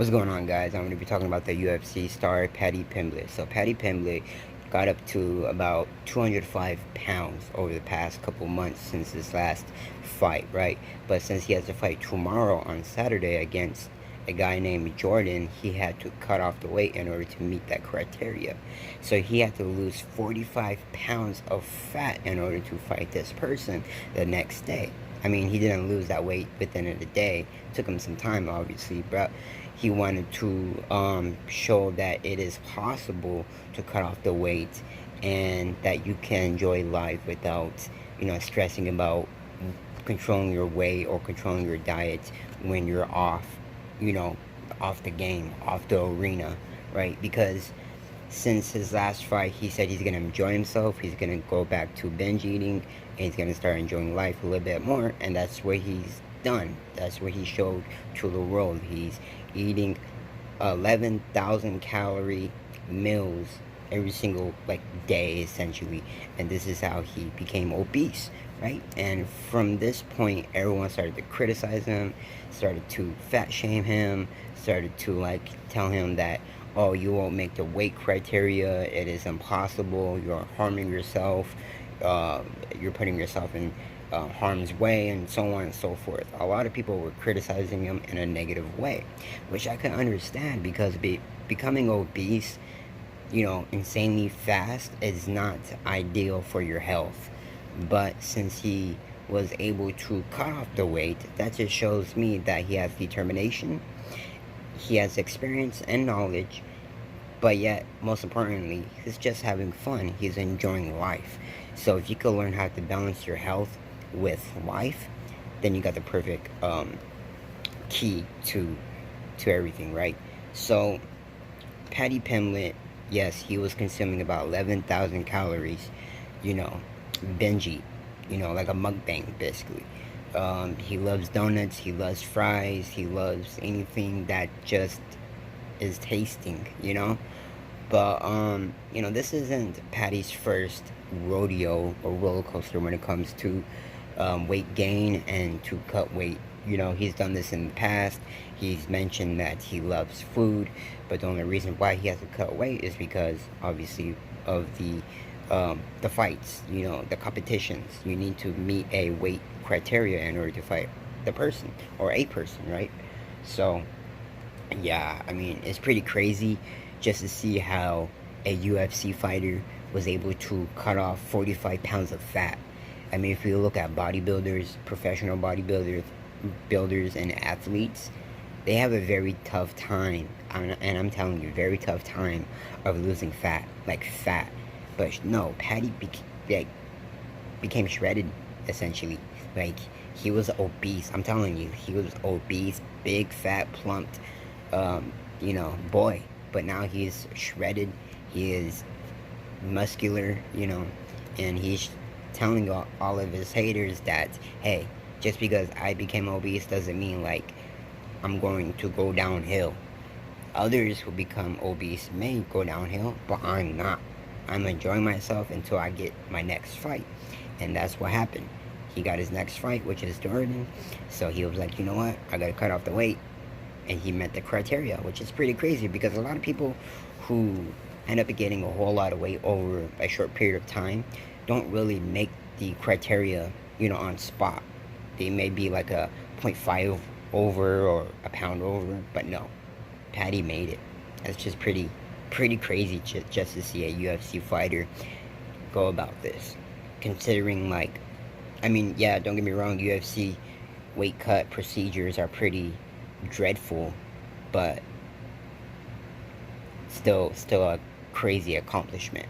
What's going on, guys? I'm going to be talking about the UFC star Paddy Pimblett. So Paddy Pimblett got up to about 205 pounds over the past couple months since his last fight, right? But since he has to fight tomorrow on Saturday against a guy named Jordan, he had to cut off the weight in order to meet that criteria. So he had to lose 45 pounds of fat in order to fight this person the next day. I mean, he didn't lose that weight within a day. It took him some time, obviously, but he wanted to show that it is possible to cut off the weight and that you can enjoy life without, stressing about controlling your weight or controlling your diet when you're off, off the game, off the arena, right? Because since his last fight, he said he's going to enjoy himself, he's going to go back to binge eating, and he's going to start enjoying life a little bit more, and that's what he's done. That's what he showed to the world. He's eating 11,000 calorie meals every single day, essentially, and this is how he became obese, right? And from this point, everyone started to criticize him, started to fat shame him, started to tell him that, oh, you won't make the weight criteria, it is impossible, you're harming yourself, you're putting yourself in harm's way, and so on and so forth. A lot of people were criticizing him in a negative way, which I can understand, because becoming obese, insanely fast is not ideal for your health. But since he was able to cut off the weight, that just shows me that he has determination, he has experience and knowledge, but yet, most importantly, he's just having fun. He's enjoying life. So if you could learn how to balance your health with life, then you got the perfect key to everything, right? So Paddy Pimblett, yes, he was consuming about 11,000 calories, binge eat, like a mukbang, basically. He loves donuts, he loves fries, he loves anything that just is tasting, but this isn't Paddy's first rodeo or roller coaster when it comes to weight gain and to cut weight. He's done this in the past. He's mentioned that he loves food, but the only reason why he has to cut weight is because, obviously, of the fights, the competitions. You need to meet a weight criteria in order to fight the person, or a person, right? So yeah, I mean, it's pretty crazy just to see how a UFC fighter was able to cut off 45 pounds of fat. I mean, if you look at bodybuilders, professional bodybuilders, and athletes, they have a very tough time, and I'm telling you, very tough time of losing fat, fat. But no, Paddy became shredded, essentially. He was obese. I'm telling you, he was obese, big, fat, plumped, boy. But now he's shredded. He is muscular, and he's telling all of his haters that, hey, just because I became obese doesn't mean I'm going to go downhill. Others who become obese may go downhill, but I'm not. I'm enjoying myself until I get my next fight. And that's what happened. He got his next fight, which is Jordan. So he was like, you know what, I gotta cut off the weight. And he met the criteria, which is pretty crazy, because a lot of people who end up getting a whole lot of weight over a short period of time don't really make the criteria, on spot. They may be like a 0.5 over or a pound over, but no, Paddy made it. That's just pretty crazy just to see a UFC fighter go about this. Considering, I mean, yeah, don't get me wrong, UFC weight cut procedures are pretty dreadful, but still a crazy accomplishment.